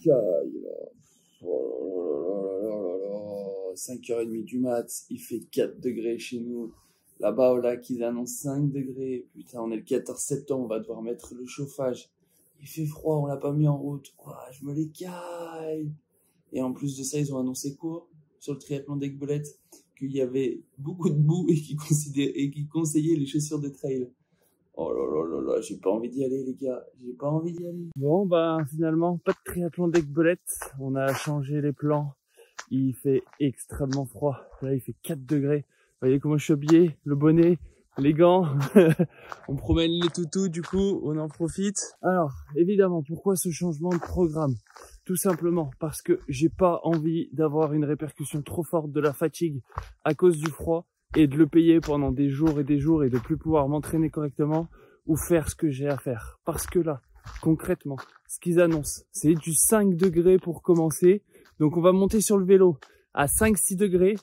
caille, là. Oh là là là là là là. 5h30 du mat, il fait 4 degrés chez nous. Là-bas, au lac, ils annoncent 5 degrés. Putain, on est le 14 septembre, on va devoir mettre le chauffage. Il fait froid, on l'a pas mis en route. Oh, je me les caille. Et en plus de ça, ils ont annoncé quoi sur le triathlon d'Aiguebelette, qu'il y avait beaucoup de boue et qui conseillaient les chaussures de trail. Oh là là là là, j'ai pas envie d'y aller, les gars. J'ai pas envie d'y aller. Bon, bah, finalement, pas de triathlon d'Aiguebelette. On a changé les plans. Il fait extrêmement froid. Là, il fait 4 degrés. Vous voyez comment je suis habillé, le bonnet, les gants. On promène les toutous, du coup, on en profite. Alors, évidemment, pourquoi ce changement de programme? Tout simplement parce que j'ai pas envie d'avoir une répercussion trop forte de la fatigue à cause du froid et de le payer pendant des jours et de plus pouvoir m'entraîner correctement ou faire ce que j'ai à faire. Parce que là, concrètement, ce qu'ils annoncent, c'est du 5 degrés pour commencer. Donc on va monter sur le vélo à 5-6 degrés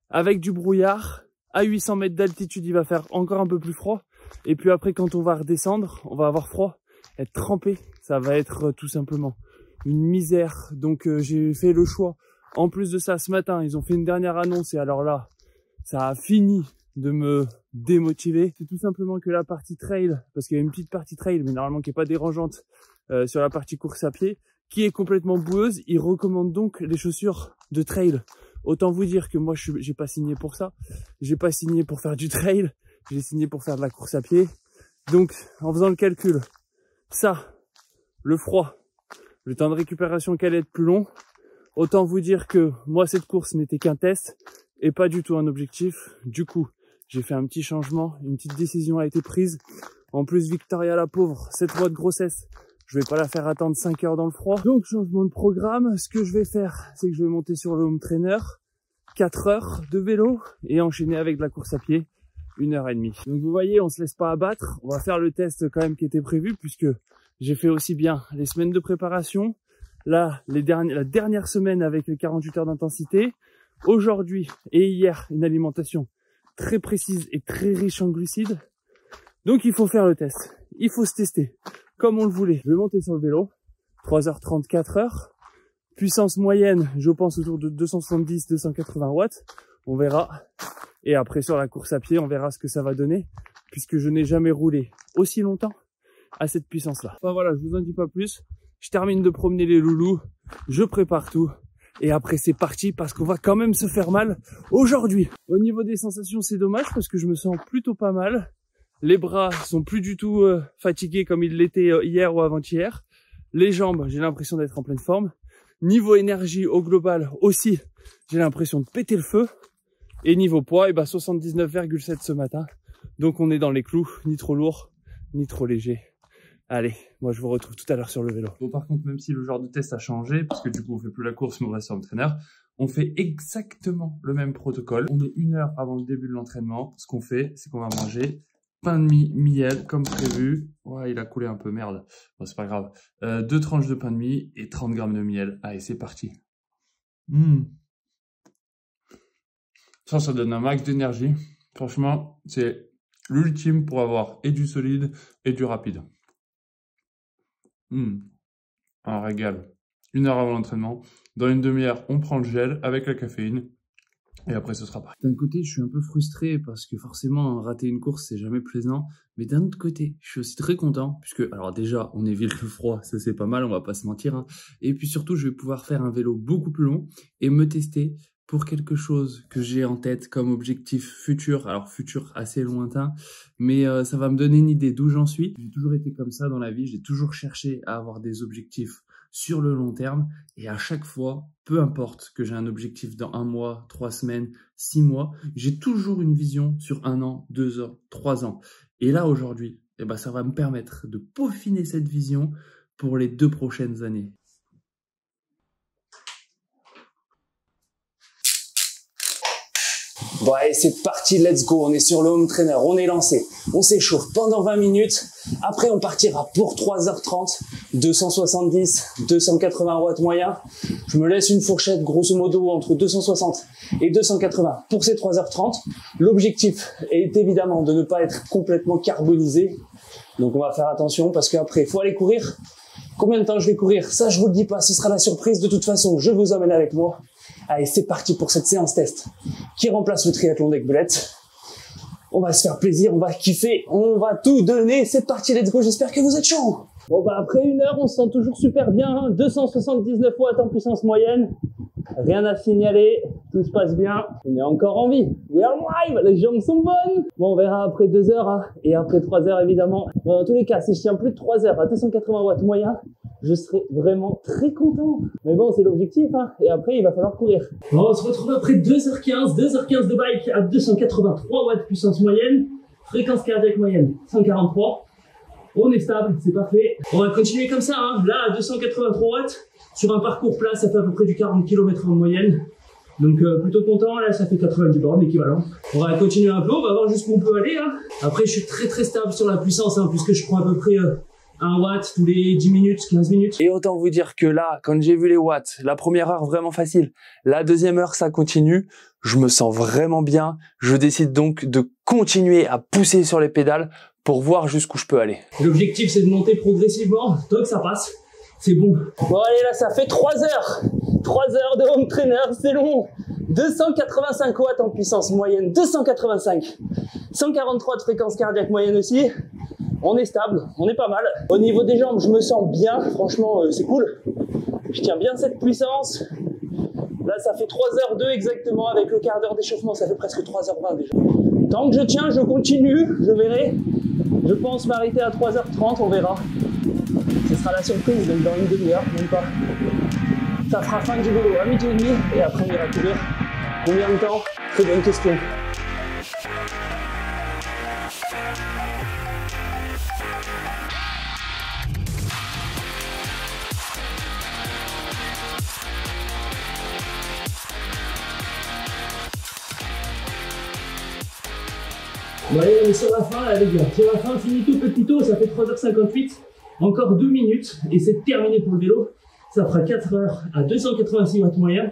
avec du brouillard. À 800 mètres d'altitude, il va faire encore un peu plus froid. Et puis après, quand on va redescendre, on va avoir froid, être trempé. Ça va être tout simplement une misère. Donc j'ai fait le choix. En plus de ça, ce matin, ils ont fait une dernière annonce. Et alors là, ça a fini de me démotiver. C'est tout simplement que la partie trail, parce qu'il y a une petite partie trail, mais normalement qui n'est pas dérangeante sur la partie course à pied, qui est complètement boueuse. Ils recommandent donc les chaussures de trail. Autant vous dire que moi, j'ai pas signé pour ça. J'ai pas signé pour faire du trail. J'ai signé pour faire de la course à pied. Donc, en faisant le calcul, ça, le froid, le temps de récupération qui allait être plus long, autant vous dire que moi, cette course n'était qu'un test et pas du tout un objectif. Du coup, j'ai fait un petit changement. Une petite décision a été prise. En plus, Victoria, la pauvre, 7 mois de grossesse, je vais pas la faire attendre 5 heures dans le froid. Donc, changement de programme. Ce que je vais faire, c'est que je vais monter sur le home trainer, 4 heures de vélo et enchaîner avec de la course à pied, 1h30. Donc, vous voyez, on se laisse pas abattre. On va faire le test quand même qui était prévu puisque j'ai fait aussi bien les semaines de préparation. Là, la dernière semaine avec les 48 heures d'intensité. Aujourd'hui et hier, une alimentation très précise et très riche en glucides. Donc, il faut faire le test. Il faut se tester. Comme on le voulait. Je vais monter sur le vélo, 3h30, 4h. Puissance moyenne, je pense autour de 270-280 watts. On verra. Et après sur la course à pied, on verra ce que ça va donner. Puisque je n'ai jamais roulé aussi longtemps à cette puissance-là. Enfin voilà, je vous en dis pas plus. Je termine de promener les loulous. Je prépare tout. Et après c'est parti parce qu'on va quand même se faire mal aujourd'hui. Au niveau des sensations, c'est dommage parce que je me sens plutôt pas mal. Les bras sont plus du tout fatigués comme ils l'étaient hier ou avant-hier. Les jambes, j'ai l'impression d'être en pleine forme. Niveau énergie au global aussi, j'ai l'impression de péter le feu. Et niveau poids, 79,7 ce matin. Donc on est dans les clous, ni trop lourd, ni trop léger. Allez, moi je vous retrouve tout à l'heure sur le vélo. Bon, par contre, même si le genre de test a changé, parce que du coup on fait plus la course mais on reste sur l'entraîneur, on fait exactement le même protocole. On est 1 heure avant le début de l'entraînement. Ce qu'on fait, c'est qu'on va manger pain de mie, miel, comme prévu. Ouais, il a coulé un peu, merde. Bon, c'est pas grave. 2 tranches de pain de mie et 30 grammes de miel. Allez, c'est parti. Ça donne un max d'énergie. Franchement, c'est l'ultime pour avoir et du solide et du rapide. Un régal. 1 heure avant l'entraînement. Dans une demi-heure, on prend le gel avec la caféine. Et après, ce sera pareil. D'un côté, je suis un peu frustré parce que forcément, rater une course, c'est jamais plaisant. Mais d'un autre côté, je suis aussi très content puisque, alors déjà, on évite le froid, ça c'est pas mal, on va pas se mentir. Hein. Et puis surtout, je vais pouvoir faire un vélo beaucoup plus long et me tester pour quelque chose que j'ai en tête comme objectif futur. Alors futur assez lointain, mais ça va me donner une idée d'où j'en suis. J'ai toujours été comme ça dans la vie, j'ai toujours cherché à avoir des objectifs sur le long terme et à chaque fois, peu importe que j'ai un objectif dans 1 mois, 3 semaines, 6 mois, j'ai toujours une vision sur 1 an, 2 ans, 3 ans. Et là aujourd'hui, ça va me permettre de peaufiner cette vision pour les 2 prochaines années. Bon allez, c'est parti, let's go, on est sur le home trainer, on est lancé, on s'échauffe pendant 20 minutes, après on partira pour 3h30, 270-280 watts moyen, je me laisse une fourchette grosso modo entre 260 et 280 pour ces 3h30, l'objectif est évidemment de ne pas être complètement carbonisé, donc on va faire attention parce qu'après il faut aller courir, Combien de temps je vais courir? Ça, je vous le dis pas, ce sera la surprise. De toute façon, je vous emmène avec moi. Allez, c'est parti pour cette séance test qui remplace le triathlon d'Aigbelette. On va se faire plaisir, on va kiffer, on va tout donner. C'est parti, let's go, j'espère que vous êtes chaud. Bon bah après 1 heure, on se sent toujours super bien, hein. 279 watts en puissance moyenne. Rien à signaler, tout se passe bien. On est encore en vie. We are live, les jambes sont bonnes. Bon, on verra après 2 heures, hein, et après 3 heures évidemment. Bon, dans tous les cas, si je tiens plus de 3 heures à 280 watts moyen, je serai vraiment très content. Mais bon, c'est l'objectif, hein. Et après, il va falloir courir. Bon, on se retrouve après 2h15 de bike à 283 watts puissance moyenne. Fréquence cardiaque moyenne, 143. On est stable, c'est parfait. On va continuer comme ça, hein. Là, à 283 watts, sur un parcours plat, ça fait à peu près du 40 km en moyenne. Donc, plutôt content. Là, ça fait 90 bornes équivalent. On va continuer un peu, on va voir jusqu'où on peut aller, hein. Après, je suis très stable sur la puissance, hein, puisque je prends à peu près 1 watt tous les 10 minutes, 15 minutes. Et autant vous dire que là, quand j'ai vu les watts, la première heure vraiment facile, la deuxième heure ça continue, je me sens vraiment bien. Je décide donc de continuer à pousser sur les pédales pour voir jusqu'où je peux aller. L'objectif c'est de monter progressivement, tant que ça passe, c'est bon. Bon allez là, ça fait 3 heures. 3 heures de home trainer, c'est long. 285 watts en puissance moyenne, 285. 143 de fréquence cardiaque moyenne aussi. On est stable, on est pas mal. Au niveau des jambes, je me sens bien. Franchement, c'est cool. Je tiens bien cette puissance. Là, ça fait 3h02 exactement. Avec le quart d'heure d'échauffement, ça fait presque 3h20 déjà. Tant que je tiens, je continue. Je verrai. Je pense m'arrêter à 3h30, on verra. Ce sera la surprise, donc dans une demi-heure, même pas. Ça fera fin du vélo à 12h30 et après on ira courir. Combien de temps? Très bonne question. Bon allez, on est sur la fin là les gars, sur la fin, finito petito, ça fait 3h58, encore 2 minutes et c'est terminé pour le vélo. Ça fera 4 heures à 286 watts moyen,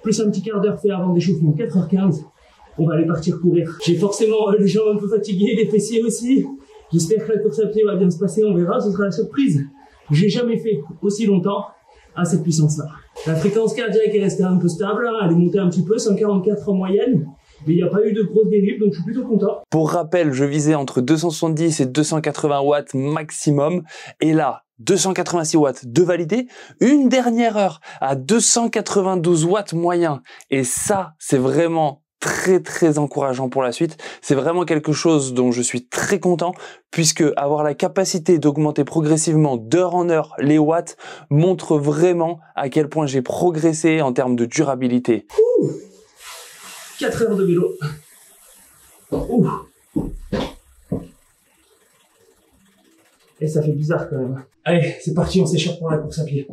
plus un petit quart d'heure fait avant d'échauffement, 4h15. On va aller partir courir. J'ai forcément les jambes un peu fatiguées, les fessiers aussi. J'espère que la course à pied va bien se passer, on verra, ce sera la surprise. J'ai jamais fait aussi longtemps à cette puissance-là. La fréquence cardiaque est restée un peu stable, hein, elle est montée un petit peu, 144 en moyenne. Mais il n'y a pas eu de grosses dérives, donc je suis plutôt content. Pour rappel, je visais entre 270 et 280 watts maximum. Et là, 286 watts de validé. Une dernière heure à 292 watts moyen. Et ça, c'est vraiment très encourageant pour la suite. C'est vraiment quelque chose dont je suis très content, puisque avoir la capacité d'augmenter progressivement d'heure en heure les watts montre vraiment à quel point j'ai progressé en termes de durabilité. 4 heures de vélo. Ouh. Et ça fait bizarre quand même. Allez, c'est parti, on s'échappe pour la course à pied.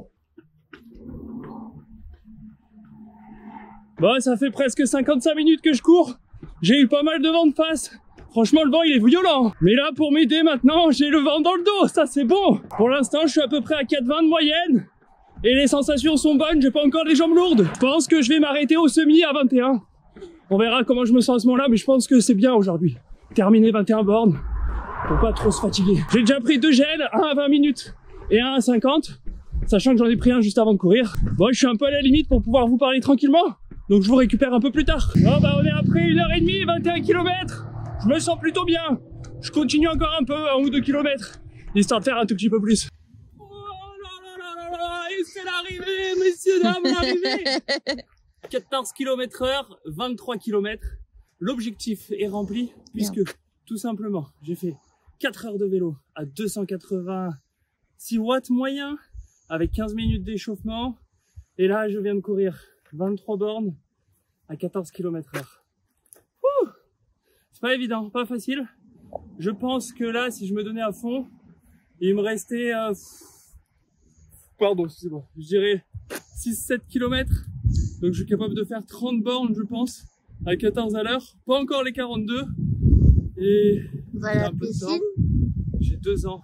Bon, ça fait presque 55 minutes que je cours. J'ai eu pas mal de vent de face. Franchement, le vent, il est violent. Mais là, pour m'aider maintenant, j'ai le vent dans le dos. Ça, c'est bon. Pour l'instant, je suis à peu près à 4,20 de moyenne. Et les sensations sont bonnes, j'ai pas encore les jambes lourdes. Je pense que je vais m'arrêter au semi à 21. On verra comment je me sens à ce moment-là, mais je pense que c'est bien aujourd'hui. Terminer 21 bornes pour pas trop se fatiguer. J'ai déjà pris 2 gels, un à 20 minutes et un à 50, sachant que j'en ai pris un juste avant de courir. Bon, je suis un peu à la limite pour pouvoir vous parler tranquillement, donc je vous récupère un peu plus tard. Bon bah on est après 1h30, 21 km. Je me sens plutôt bien. Je continue encore un peu, 1 ou 2 km, histoire de faire un tout petit peu plus. Oh là là là là, et c'est l'arrivée, messieurs, dames, l'arrivée. 14 km/h, 23 km. L'objectif est rempli puisque tout simplement, j'ai fait 4 heures de vélo à 286 watts moyen avec 15 minutes d'échauffement. Et là, je viens de courir 23 bornes à 14 km/h. C'est pas évident, pas facile. Je pense que là, si je me donnais à fond, il me restait, pardon, excusez-moi, je dirais 6-7 km. Donc je suis capable de faire 30 bornes, je pense, à 14 à l'heure. Pas encore les 42. Et on va à la piscine. J'ai 2 ans.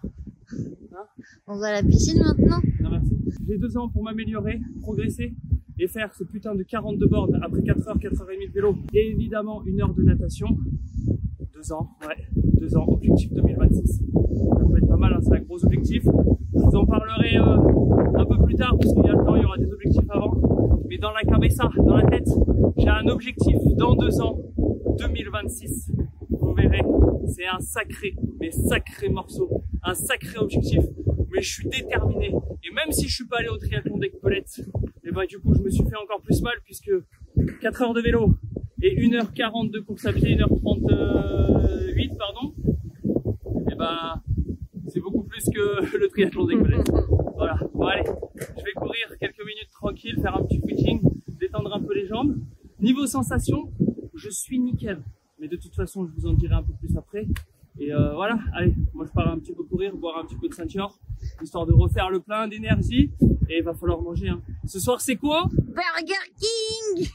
Hein, on va à la piscine maintenant. Non, merci. J'ai 2 ans pour m'améliorer, progresser et faire ce putain de 42 bornes après 4 heures, 4 heures et demie de vélo. Et évidemment 1 heure de natation. 2 ans, ouais, 2 ans, objectif 2026. Ça peut être pas mal, hein, c'est un gros objectif. Je vous en parlerai un peu plus tard parce qu'il y a le temps, il y aura des objectifs avant. Mais dans la cabeza, dans la tête, j'ai un objectif dans 2 ans, 2026. Vous verrez, c'est un sacré, mais sacré morceau, un sacré objectif. Mais je suis déterminé. Et même si je suis pas allé au triathlon d'Espelette, et ben du coup je me suis fait encore plus mal puisque 4 heures de vélo et 1h40 de course à pied, 1h38 pardon, et ben c'est beaucoup plus que le triathlon d'Espelette. Voilà, bon allez, je vais courir quelques minutes tranquille, faire un petit footing, détendre un peu les jambes. Niveau sensation, je suis nickel. Mais de toute façon, je vous en dirai un peu plus après. Et voilà, allez, moi je pars un petit peu courir, boire un petit peu de ceinture, histoire de refaire le plein d'énergie. Et il va falloir manger. Hein. Ce soir, c'est quoi? Burger King.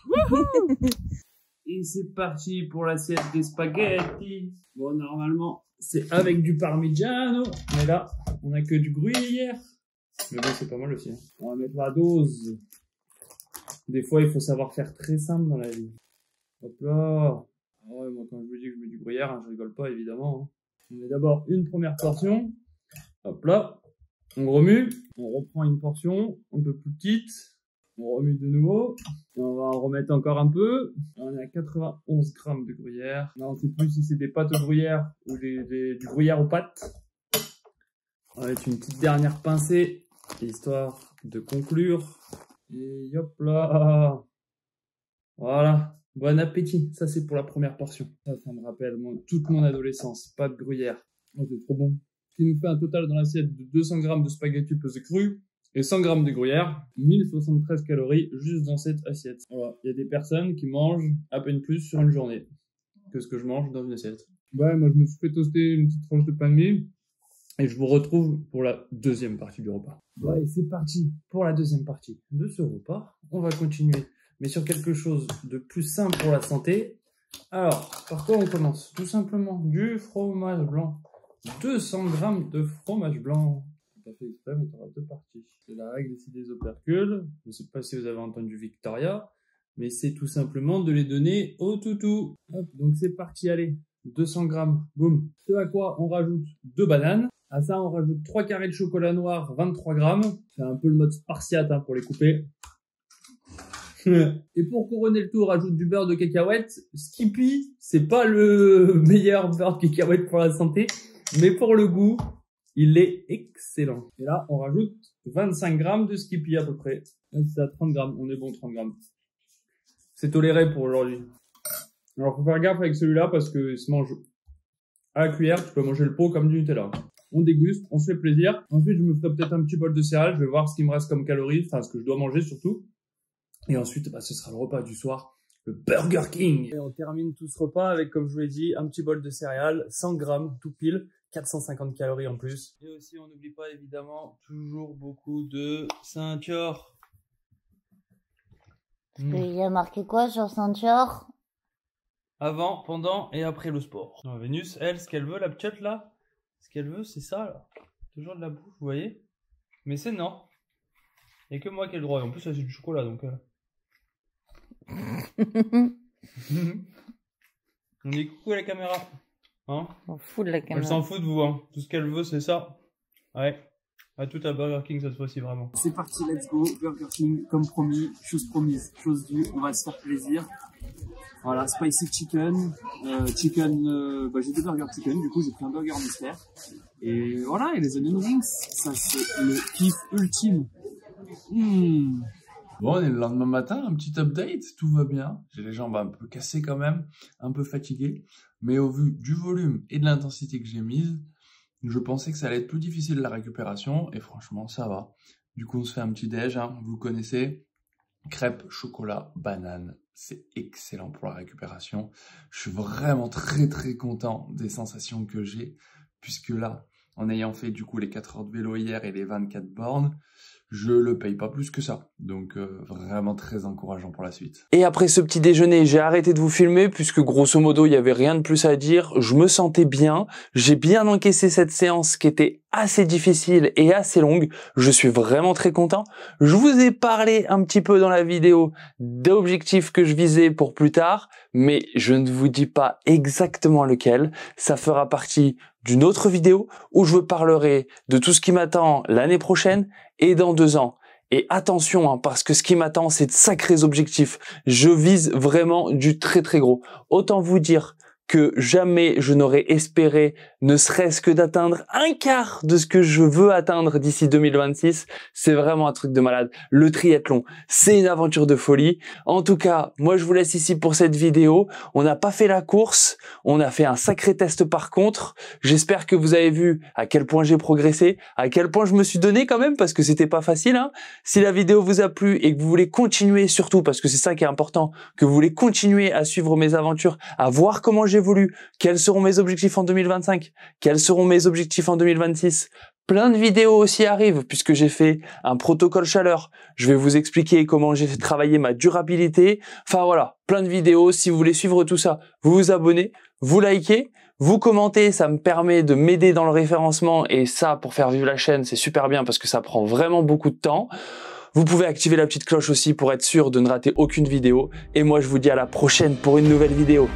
Et c'est parti pour l'assiette des spaghettis. Bon, normalement, c'est avec du parmigiano. Mais là, on a que du gruyère. Mais bon, c'est pas mal aussi. Hein. On va mettre la dose. Des fois, il faut savoir faire très simple dans la vie. Hop là. Ah ouais, moi, quand je vous dis que je mets du gruyère, hein, je rigole pas, évidemment. Hein. On met d'abord une première portion. Hop là. On remue. On reprend une portion un peu plus petite. On remue de nouveau. Et on va en remettre encore un peu. On est à 91 grammes de gruyère. Là, on ne sait plus si c'est des pâtes au gruyère ou du gruyère aux pâtes. On va mettre une petite dernière pincée, histoire de conclure. Et hop là. Voilà. Bon appétit. Ça, c'est pour la première portion. Ça me rappelle toute mon adolescence. Pas de gruyère. Oh, c'est trop bon. Ce qui nous fait un total dans l'assiette de 200 grammes de spaghettis pesés crus et 100 grammes de gruyère. 1073 calories juste dans cette assiette. Voilà. Il y a des personnes qui mangent à peine plus sur une journée que ce que je mange dans une assiette. Ouais, moi, je me suis fait toaster une petite tranche de pain de mie. Et je vous retrouve pour la deuxième partie du repas. Ouais, c'est parti pour la deuxième partie de ce repas. On va continuer, mais sur quelque chose de plus simple pour la santé. Alors, par quoi on commence? Tout simplement du fromage blanc. 200 grammes de fromage blanc. Pas fait exprès, mais tu auras 2 parties. C'est la règle ici des opercules. Je ne sais pas si vous avez entendu Victoria, mais c'est tout simplement de les donner au toutou. Hop, donc c'est parti, allez. 200 grammes, boum. Ce à quoi on rajoute 2 bananes. À ça, on rajoute 3 carrés de chocolat noir, 23 grammes. C'est un peu le mode spartiate hein, pour les couper. Et pour couronner le tout, on rajoute du beurre de cacahuète. Skippy, c'est pas le meilleur beurre de cacahuète pour la santé, mais pour le goût, il est excellent. Et là, on rajoute 25 grammes de Skippy à peu près. C'est à 30 grammes, on est bon 30 grammes. C'est toléré pour aujourd'hui. Alors, faut faire gaffe avec celui-là parce que il se mange à la cuillère. Tu peux manger le pot comme du Nutella. On déguste, on se fait plaisir. Ensuite, je me ferai peut-être un petit bol de céréales. Je vais voir ce qui me reste comme calories, enfin ce que je dois manger surtout. Et ensuite, ce sera le repas du soir, le Burger King. Et on termine tout ce repas avec, comme je vous l'ai dit, un petit bol de céréales, 100 grammes, tout pile, 450 calories en plus. Et aussi, on n'oublie pas évidemment toujours beaucoup de ceinture. Il y a marqué quoi sur ceinture? Avant, pendant et après le sport. Non, Vénus, elle, ce qu'elle veut, la petite là, ce qu'elle veut, c'est ça, là. Toujours de la bouffe, vous voyez? Mais c'est non. Il n'y a que moi qui ai le droit. Et en plus, ça, c'est du chocolat, donc... On dit coucou à la caméra. Hein? On fout de la caméra. Elle s'en fout de vous, hein. Tout ce qu'elle veut, c'est ça. Ouais. À tout à Burger King cette fois-ci, vraiment. C'est parti, let's go. Burger King, comme promis. Chose promise, chose due. On va se faire plaisir. Voilà, spicy chicken. J'ai des burgers chicken. Du coup, j'ai pris un burger mystère. Et voilà, et les onion rings. Ça, c'est le kiff ultime. Bon, on est le lendemain matin, un petit update, tout va bien. J'ai les jambes un peu cassées quand même, un peu fatigué. Mais au vu du volume et de l'intensité que j'ai mise, je pensais que ça allait être plus difficile la récupération. Et franchement, ça va. Du coup, on se fait un petit déj, hein, vous le connaissez. Crêpes, chocolat, banane. C'est excellent pour la récupération. Je suis vraiment très très content des sensations que j'ai. Puisque là, en ayant fait du coup les 4 heures de vélo hier et les 24 bornes, je le paye pas plus que ça. Donc vraiment très encourageant pour la suite. Et après ce petit déjeuner, j'ai arrêté de vous filmer puisque grosso modo, il y avait rien de plus à dire. Je me sentais bien. J'ai bien encaissé cette séance qui était assez difficile et assez longue. Je suis vraiment très content. Je vous ai parlé un petit peu dans la vidéo d'objectifs que je visais pour plus tard, mais je ne vous dis pas exactement lequel. Ça fera partie d'une autre vidéo où je vous parlerai de tout ce qui m'attend l'année prochaine et dans 2 ans. Et attention, parce que ce qui m'attend, c'est de sacrés objectifs. Je vise vraiment du très très gros. Autant vous dire que jamais je n'aurais espéré ne serait-ce que d'atteindre un quart de ce que je veux atteindre d'ici 2026. C'est vraiment un truc de malade. Le triathlon, c'est une aventure de folie. En tout cas, moi je vous laisse ici pour cette vidéo. On n'a pas fait la course, on a fait un sacré test par contre. J'espère que vous avez vu à quel point j'ai progressé, à quel point je me suis donné quand même, parce que c'était pas facile, hein. Si la vidéo vous a plu et que vous voulez continuer surtout, parce que c'est ça qui est important, que vous voulez continuer à suivre mes aventures, à voir comment j'évolue, quels seront mes objectifs en 2025, quels seront mes objectifs en 2026. Plein de vidéos aussi arrivent puisque j'ai fait un protocole chaleur. Je vais vous expliquer comment j'ai travaillé ma durabilité. Enfin voilà, plein de vidéos. Si vous voulez suivre tout ça, vous vous abonnez, vous likez, vous commentez. Ça me permet de m'aider dans le référencement et ça, pour faire vivre la chaîne, c'est super bien parce que ça prend vraiment beaucoup de temps. Vous pouvez activer la petite cloche aussi pour être sûr de ne rater aucune vidéo. Et moi, je vous dis à la prochaine pour une nouvelle vidéo.